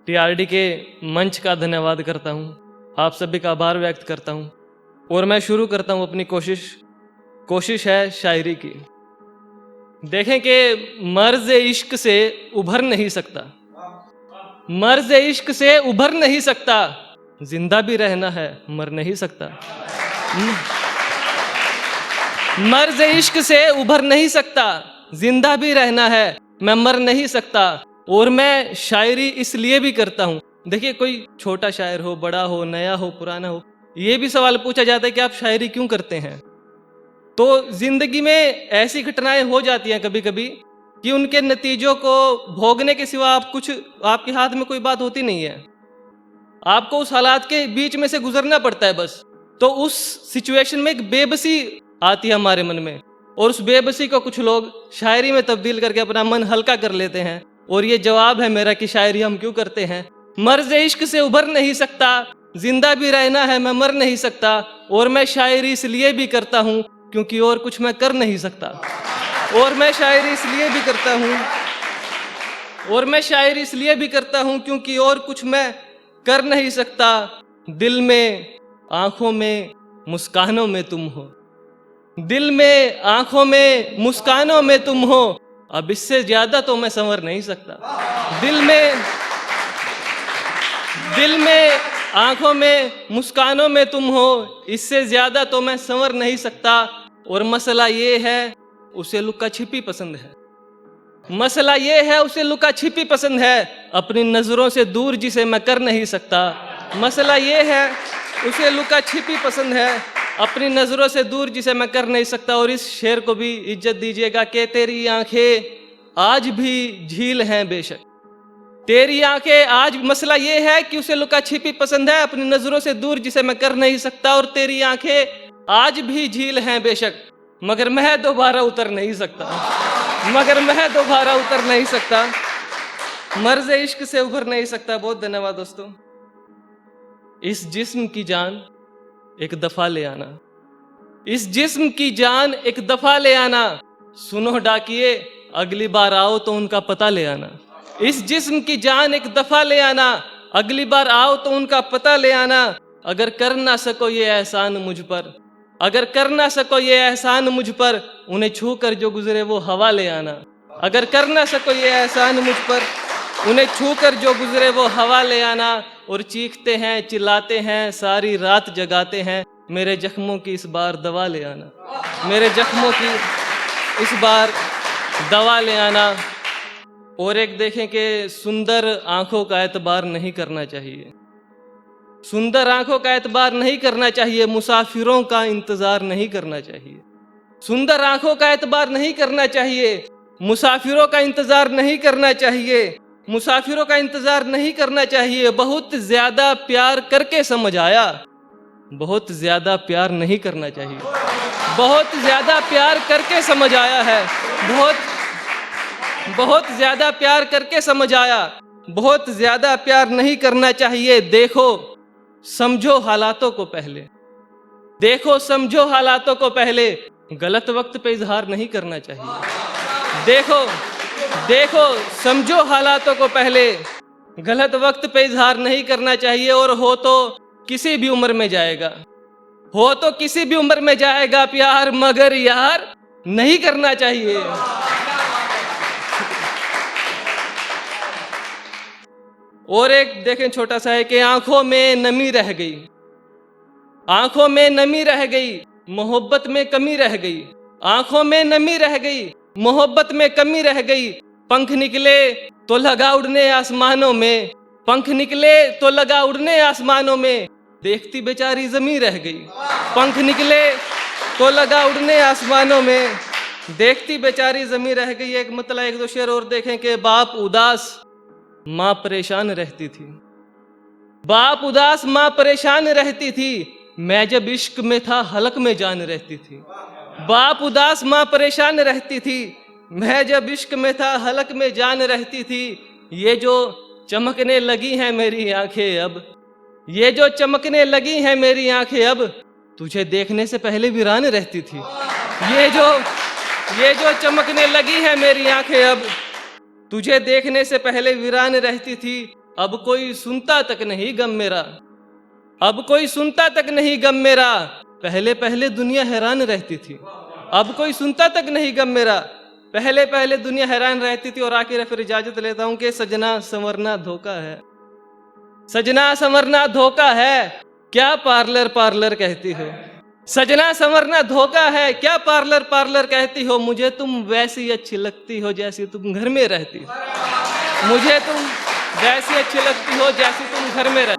TRD के मंच का धन्यवाद करता हूँ, आप सभी का आभार व्यक्त करता हूँ और मैं शुरू करता हूँ अपनी कोशिश है शायरी की। देखें कि मर्ज़ इश्क से उभर नहीं सकता, मर्ज़ इश्क से उभर नहीं सकता, जिंदा भी रहना है मर नहीं सकता। मर्ज़ इश्क से उभर नहीं सकता, जिंदा भी रहना है मैं मर नहीं सकता। और मैं शायरी इसलिए भी करता हूँ, देखिए कोई छोटा शायर हो, बड़ा हो, नया हो, पुराना हो, ये भी सवाल पूछा जाता है कि आप शायरी क्यों करते हैं। तो जिंदगी में ऐसी घटनाएं हो जाती हैं कभी कभी कि उनके नतीजों को भोगने के सिवा आपके हाथ में कोई बात होती नहीं है, आपको उस हालात के बीच में से गुजरना पड़ता है बस। तो उस सिचुएशन में एक बेबसी आती है हमारे मन में, और उस बेबसी को कुछ लोग शायरी में तब्दील करके अपना मन हल्का कर लेते हैं। और ये जवाब है मेरा कि शायरी हम क्यों करते हैं। मर्ज़ इश्क से उभर नहीं सकता, जिंदा भी रहना है मैं मर नहीं सकता। और मैं शायरी इसलिए भी करता हूँ क्योंकि और कुछ मैं कर नहीं सकता। और मैं शायरी इसलिए भी करता हूँ क्योंकि और कुछ मैं कर नहीं सकता। दिल में आंखों में मुस्कानों में तुम हो, दिल में आंखों में मुस्कानों में तुम हो, अब इससे ज्यादा तो मैं संवर नहीं सकता। दिल में आंखों में मुस्कानों में तुम हो, इससे ज्यादा तो मैं संवर नहीं सकता। और मसला ये है उसे लुका छिपी पसंद है, मसला ये है उसे लुका छिपी पसंद है, अपनी नजरों से दूर जिसे मैं कर नहीं सकता। मसला ये है उसे लुका छिपी पसंद है, अपनी नजरों से दूर जिसे मैं कर नहीं सकता। और इस शेर को भी इज्जत दीजिएगा कि तेरी आंखें आज भी झील हैं बेशक, तेरी आंखें आज, मसला ये है कि उसे लुका छिपी पसंद है, अपनी नजरों से दूर जिसे मैं कर नहीं सकता। और तेरी आंखें आज भी झील हैं बेशक, मगर मैं दोबारा उतर नहीं सकता, मगर मैं दोबारा उतर नहीं सकता, मर्ज़ इश्क से उभर नहीं सकता। बहुत धन्यवाद दोस्तों। इस जिस्म की जान एक दफा ले आना, इस जिस्म की जान एक दफा ले आना, सुनो डाकिए अगली बार आओ तो उनका पता ले आना। इस जिस्म की जान एक दफा ले आना, अगली बार आओ तो उनका पता ले आना। अगर कर ना सको ये एहसान मुझ पर, अगर कर ना सको ये एहसान मुझ पर, उन्हें छू कर जो गुजरे वो हवा ले आना। अगर कर ना सको ये एहसान मुझ पर, उन्हें छू कर जो गुजरे वो हवा ले आना। और चीखते हैं चिल्लाते हैं सारी रात जगाते हैं, मेरे जख्मों की इस बार दवा ले आना, मेरे जख्मों की इस बार दवा ले आना। और एक देखें कि सुंदर आंखों का एतबार नहीं करना चाहिए, सुंदर आंखों का एतबार नहीं करना चाहिए, मुसाफिरों का इंतजार नहीं करना चाहिए। सुंदर आंखों का एतबार नहीं करना चाहिए, मुसाफिरों का इंतजार नहीं करना चाहिए, मुसाफिरों का इंतजार नहीं करना चाहिए। बहुत ज्यादा प्यार करके समझ आया, बहुत ज्यादा प्यार नहीं करना चाहिए, बहुत ज्यादा प्यार करके समझ आया है, बहुत ज्यादा प्यार करके समझ आया, बहुत ज्यादा प्यार नहीं करना चाहिए। देखो समझो हालातों को पहले, देखो समझो हालातों को पहले, गलत वक्त पे इजहार नहीं करना चाहिए। देखो समझो हालातों को पहले, गलत वक्त पे इजहार नहीं करना चाहिए। और हो तो किसी भी उम्र में जाएगा, हो तो किसी भी उम्र में जाएगा प्यार, मगर यार नहीं करना चाहिए। और एक देखें छोटा सा है कि आंखों में नमी रह गई, आंखों में नमी रह गई, मोहब्बत में कमी रह गई, आंखों में नमी रह गई, मोहब्बत में कमी रह गई। पंख निकले तो लगा उड़ने आसमानों में, पंख निकले तो लगा उड़ने आसमानों में, देखती बेचारी जमी रह गई। पंख निकले तो लगा उड़ने आसमानों में, देखती बेचारी जमी रह गई। एक मतलब एक दो शेर और देखें कि बाप उदास माँ परेशान रहती थी, बाप उदास माँ परेशान रहती थी, मैं जब इश्क में था हलक में जान रहती थी। बाप उदास माँ परेशान रहती थी, मैं जब इश्क में था हलक में जान रहती थी। ये जो चमकने लगी हैं मेरी आंखें अब, ये जो चमकने लगी हैं मेरी आंखें अब, तुझे देखने से पहले वीरान रहती थी। ये जो चमकने लगी हैं मेरी आंखें अब, तुझे देखने से पहले वीरान रहती थी। अब कोई सुनता तक नहीं गम मेरा, अब कोई सुनता तक नहीं गम मेरा, पहले पहले दुनिया हैरान रहती थी। अब कोई सुनता तक नहीं गम मेरा, पहले पहले दुनिया हैरान रहती थी। और आखिर फिर इजाजत लेता हूं कि सजना संवरना धोखा है, सजना संवरना धोखा है, क्या पार्लर पार्लर कहती हो। सजना संवरना धोखा है, क्या पार्लर पार्लर कहती हो। मुझे तुम वैसी अच्छी लगती हो जैसी तुम घर में रहती हो, मुझे तुम वैसी अच्छी लगती हो जैसी तुम घर में रहती हो।